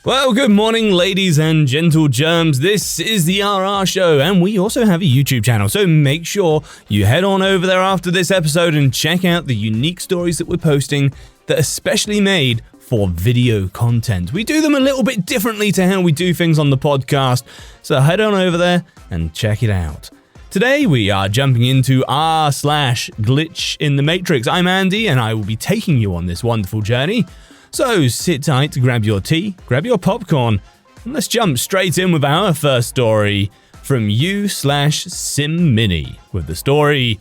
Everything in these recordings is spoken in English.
Well, good morning, ladies and gentle germs. This is the RR Show, and we also have a YouTube channel, so make sure you head on over there after this episode and check out the unique stories that we're posting that are specially made for video content. We do them a little bit differently to how we do things on the podcast, so head on over there and check it out. Today we are jumping into r/GlitchInTheMatrix. I'm Andy, and I will be taking you on this wonderful journey. So sit tight, grab your tea, grab your popcorn, and let's jump straight in with our first story from u/SimMini with the story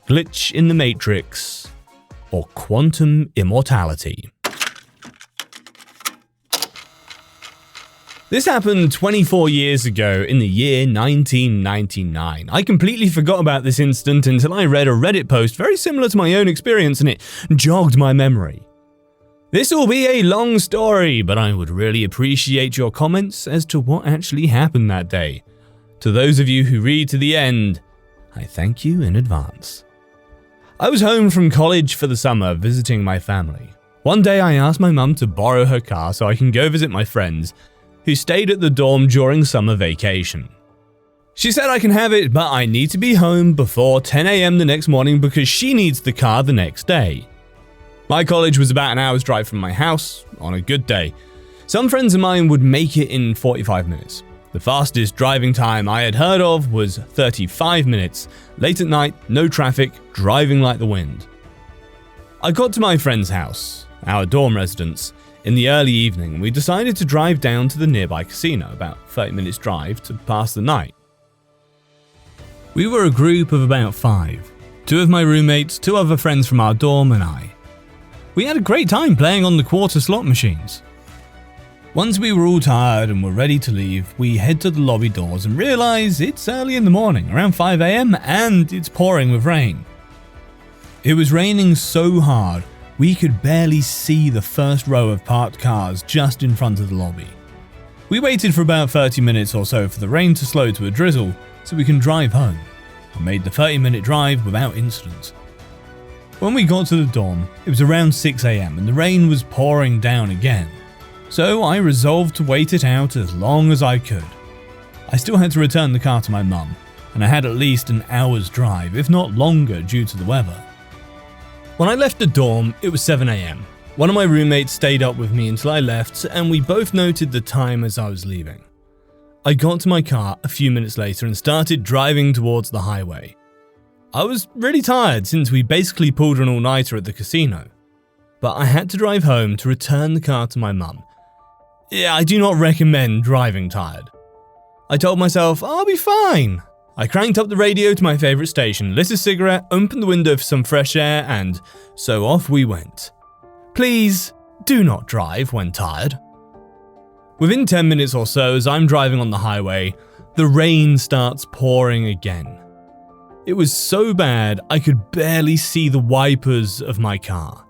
Glitch in the Matrix or Quantum Immortality. This happened 24 years ago in the year 1999. I completely forgot about this incident until I read a Reddit post very similar to my own experience, and it jogged my memory. This will be a long story, but I would really appreciate your comments as to what actually happened that day. To those of you who read to the end, I thank you in advance. I was home from college for the summer visiting my family. One day I asked my mum to borrow her car so I can go visit my friends who stayed at the dorm during summer vacation. She said I can have it, but I need to be home before 10 a.m. the next morning because she needs the car the next day. My college was about an hour's drive from my house on a good day. Some friends of mine would make it in 45 minutes. The fastest driving time I had heard of was 35 minutes. Late at night, no traffic, driving like the wind. I got to my friend's house, our dorm residence, in the early evening, and we decided to drive down to the nearby casino, about 30 minutes drive, to pass the night. We were a group of about 5. 2 of my roommates, 2 other friends from our dorm, and I. We had a great time playing on the quarter slot machines. Once we were all tired and were ready to leave, we head to the lobby doors and realize it's early in the morning, around 5 a.m, and it's pouring with rain. It was raining so hard, we could barely see the first row of parked cars just in front of the lobby. We waited for about 30 minutes or so for the rain to slow to a drizzle so we can drive home, and made the 30-minute drive without incident. When we got to the dorm, it was around 6 a.m. and the rain was pouring down again, so I resolved to wait it out as long as I could. I still had to return the car to my mum, and I had at least an hour's drive, if not longer due to the weather. When I left the dorm, it was 7 a.m. One of my roommates stayed up with me until I left, and we both noted the time as I was leaving. I got to my car a few minutes later and started driving towards the highway. I was really tired since we basically pulled an all-nighter at the casino, but I had to drive home to return the car to my mum. Yeah, I do not recommend driving tired. I told myself, I'll be fine. I cranked up the radio to my favourite station, lit a cigarette, opened the window for some fresh air, and so off we went. Please, do not drive when tired. Within 10 minutes or so, as I'm driving on the highway, the rain starts pouring again. It was so bad I could barely see the wipers of my car.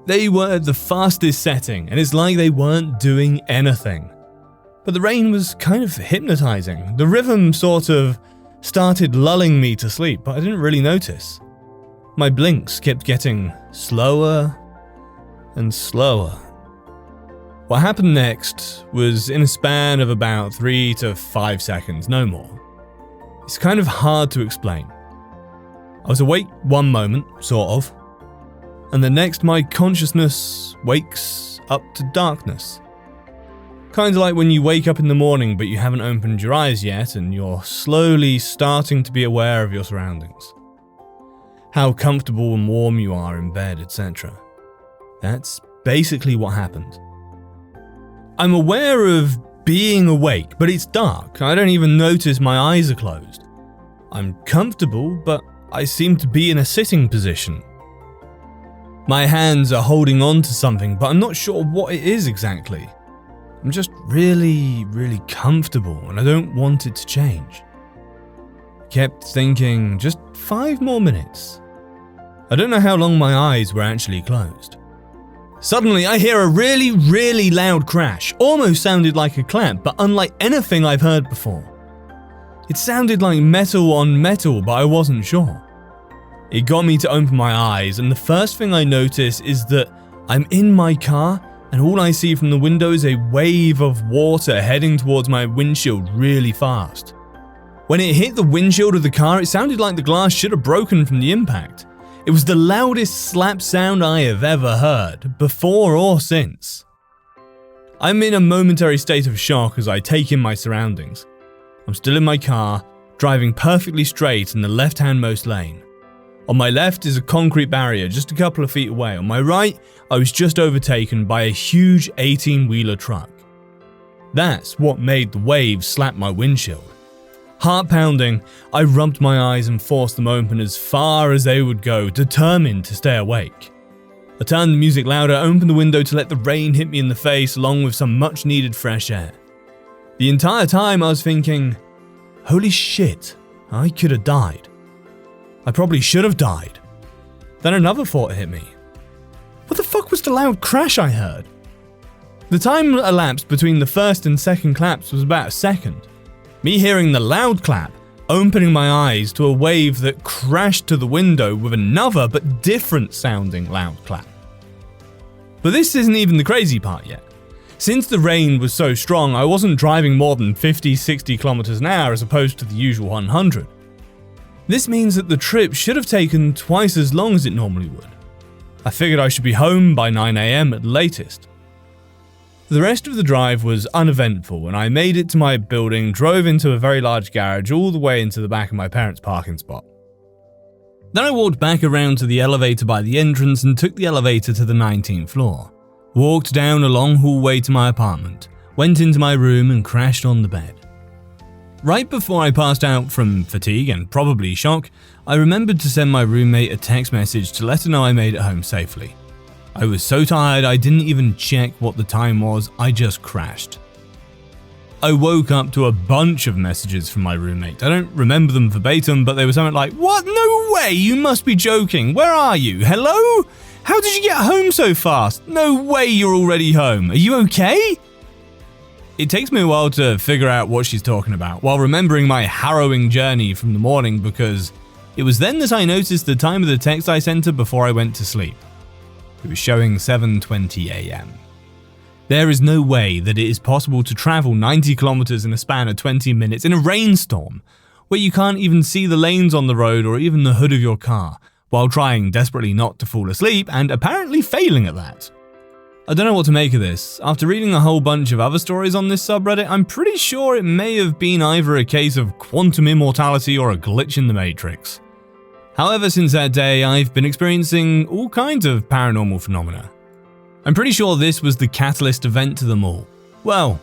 They were at the fastest setting, and it's like they weren't doing anything. But the rain was kind of hypnotizing. The rhythm sort of started lulling me to sleep, but I didn't really notice. My blinks kept getting slower and slower. What happened next was in a span of about 3 to 5 seconds, no more. It's kind of hard to explain. I was awake one moment, sort of, and the next my consciousness wakes up to darkness. Kind of like when you wake up in the morning but you haven't opened your eyes yet and you're slowly starting to be aware of your surroundings. How comfortable and warm you are in bed, etc. That's basically what happened. I'm aware of being awake, but it's dark. I don't even notice my eyes are closed. I'm comfortable, but I seem to be in a sitting position. My hands are holding on to something, but I'm not sure what it is exactly. I'm just really comfortable, and I don't want it to change. Kept thinking, just 5 more minutes. I don't know how long my eyes were actually closed. Suddenly, I hear a really loud crash. Almost sounded like a clap, but unlike anything I've heard before. It sounded like metal on metal, but I wasn't sure. It got me to open my eyes, and the first thing I notice is that I'm in my car and all I see from the window is a wave of water heading towards my windshield really fast. When it hit the windshield of the car, it sounded like the glass should have broken from the impact. It was the loudest slap sound I have ever heard, before or since. I'm in a momentary state of shock as I take in my surroundings. I'm still in my car, driving perfectly straight in the left-handmost lane. On my left is a concrete barrier just a couple of feet away. On my right, I was just overtaken by a huge 18-wheeler truck. That's what made the waves slap my windshield. Heart pounding, I rubbed my eyes and forced them open as far as they would go, determined to stay awake. I turned the music louder, opened the window to let the rain hit me in the face along with some much needed fresh air. The entire time I was thinking, holy shit, I could have died. I probably should have died. Then another thought hit me. What the fuck was the loud crash I heard? The time elapsed between the first and second claps was about a second. Me hearing the loud clap, opening my eyes to a wave that crashed to the window with another but different sounding loud clap. But this isn't even the crazy part yet. Since the rain was so strong, I wasn't driving more than 50-60 kilometers an hour as opposed to the usual 100. This means that the trip should have taken twice as long as it normally would. I figured I should be home by 9 AM at the latest. The rest of the drive was uneventful and I made it to my building, drove into a very large garage all the way into the back of my parents' parking spot. Then I walked back around to the elevator by the entrance and took the elevator to the 19th floor. Walked down a long hallway to my apartment, went into my room and crashed on the bed. Right before I passed out from fatigue and probably shock, I remembered to send my roommate a text message to let her know I made it home safely. I was so tired I didn't even check what the time was, I just crashed. I woke up to a bunch of messages from my roommate. I don't remember them verbatim, but they were something like, "What? No way, you must be joking. Where are you? Hello? How did you get home so fast? No way you're already home. Are you okay?" It takes me a while to figure out what she's talking about, while remembering my harrowing journey from the morning because it was then that I noticed the time of the text I sent her before I went to sleep. It was showing 7:20 AM. There is no way that it is possible to travel 90 kilometers in a span of 20 minutes in a rainstorm, where you can't even see the lanes on the road or even the hood of your car, while trying desperately not to fall asleep and apparently failing at that. I don't know what to make of this. After reading a whole bunch of other stories on this subreddit, I'm pretty sure it may have been either a case of quantum immortality or a glitch in the Matrix. However, since that day, I've been experiencing all kinds of paranormal phenomena. I'm pretty sure this was the catalyst event to them all. Well,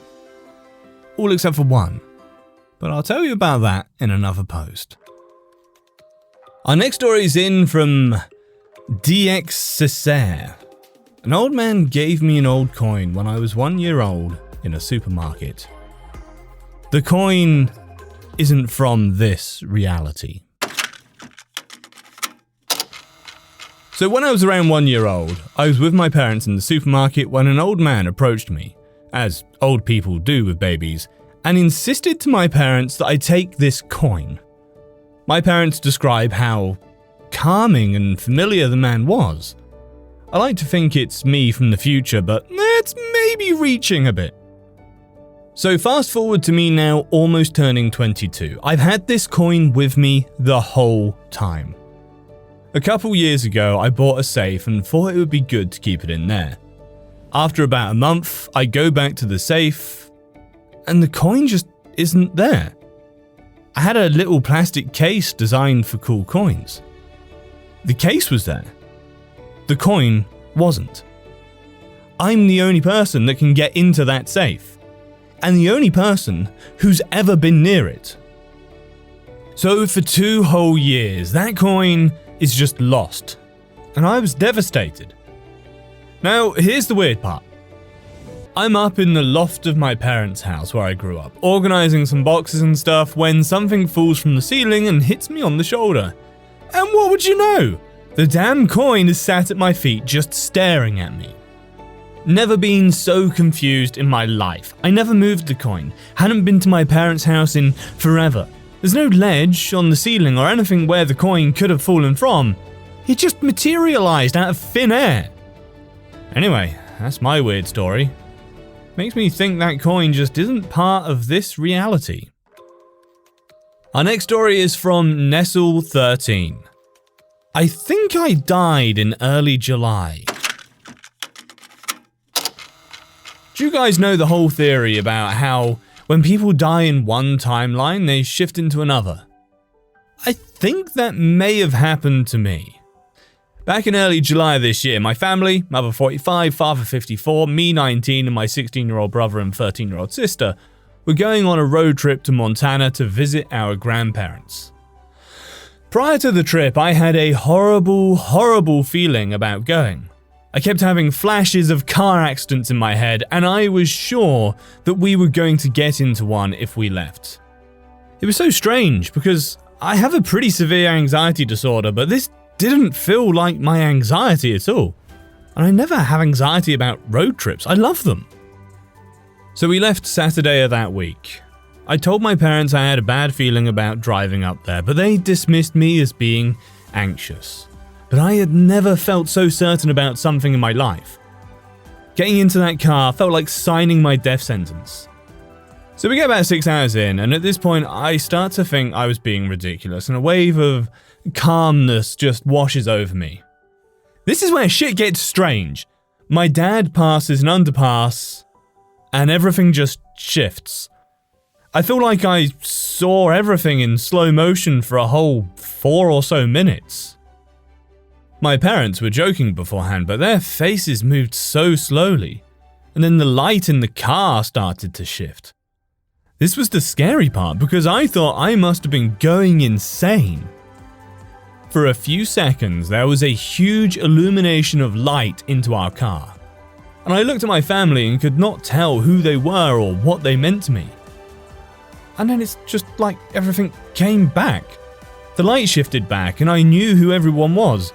all except for one. But I'll tell you about that in another post. Our next story is in from DXCesaire. An old man gave me an old coin when I was 1 year old in a supermarket. The coin isn't from this reality. So when I was around 1 year old, I was with my parents in the supermarket when an old man approached me, as old people do with babies, and insisted to my parents that I take this coin. My parents describe how calming and familiar the man was. I like to think it's me from the future, but it's maybe reaching a bit. So fast forward to me now almost turning 22. I've had this coin with me the whole time. A couple years ago, I bought a safe and thought it would be good to keep it in there. After about a month, I go back to the safe, and the coin just isn't there. I had a little plastic case designed for cool coins. The case was there. The coin wasn't. I'm the only person that can get into that safe, and the only person who's ever been near it. So for 2 whole years, that coin is just lost, and I was devastated. Now, here's the weird part. I'm up in the loft of my parents' house where I grew up, organizing some boxes and stuff when something falls from the ceiling and hits me on the shoulder. And what would you know? The damn coin is sat at my feet just staring at me. Never been so confused in my life. I never moved the coin, hadn't been to my parents' house in forever. There's no ledge on the ceiling or anything where the coin could have fallen from. It just materialized out of thin air. Anyway, that's my weird story. Makes me think that coin just isn't part of this reality. Our next story is from Nestle13. I think I died in early July. Do you guys know the whole theory about how when people die in one timeline, they shift into another? I think that may have happened to me. Back in early July this year, my family, mother 45, father 54, me 19, and my 16-year-old brother and 13-year-old sister were going on a road trip to Montana to visit our grandparents. Prior to the trip, I had a horrible feeling about going. I kept having flashes of car accidents in my head, and I was sure that we were going to get into one if we left. It was so strange because I have a pretty severe anxiety disorder, but this didn't feel like my anxiety at all. And I never have anxiety about road trips. I love them. So we left Saturday of that week. I told my parents I had a bad feeling about driving up there, but they dismissed me as being anxious. But I had never felt so certain about something in my life. Getting into that car felt like signing my death sentence. So we get about 6 hours in, and at this point I start to think I was being ridiculous, and a wave of calmness just washes over me. This is where shit gets strange. My dad passes an underpass, and everything just shifts. I feel like I saw everything in slow motion for a whole 4 or so minutes. My parents were joking beforehand, but their faces moved so slowly, and then the light in the car started to shift. This was the scary part because I thought I must have been going insane. For a few seconds, there was a huge illumination of light into our car, and I looked at my family and could not tell who they were or what they meant to me. And then it's just like everything came back. The light shifted back and I knew who everyone was,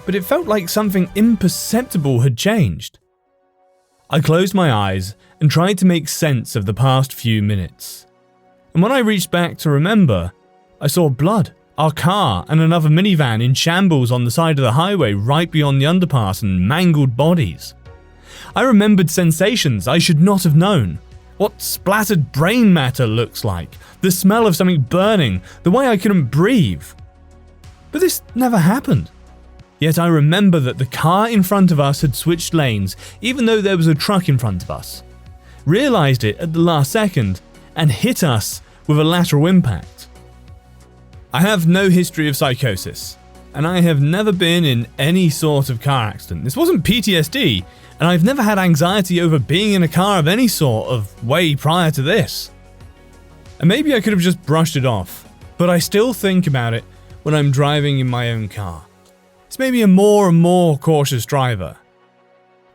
but it felt like something imperceptible had changed. I closed my eyes and tried to make sense of the past few minutes. And when I reached back to remember, I saw blood, our car, and another minivan in shambles on the side of the highway right beyond the underpass and mangled bodies. I remembered sensations I should not have known. What splattered brain matter looks like, the smell of something burning, the way I couldn't breathe. But this never happened. Yet I remember that the car in front of us had switched lanes, even though there was a truck in front of us. Realized it at the last second, and hit us with a lateral impact. I have no history of psychosis, and I have never been in any sort of car accident. This wasn't PTSD, and I've never had anxiety over being in a car of any sort of way prior to this. And maybe I could have just brushed it off, but I still think about it when I'm driving in my own car. It's made me a more and more cautious driver.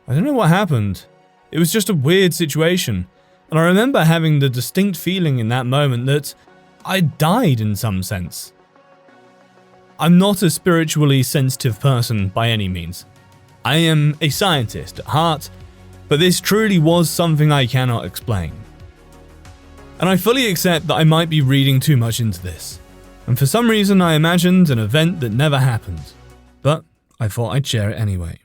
I don't know what happened. It was just a weird situation, and I remember having the distinct feeling in that moment that I died in some sense. I'm not a spiritually sensitive person by any means. I am a scientist at heart, but this truly was something I cannot explain. And I fully accept that I might be reading too much into this, and for some reason I imagined an event that never happened. But I thought I'd share it anyway.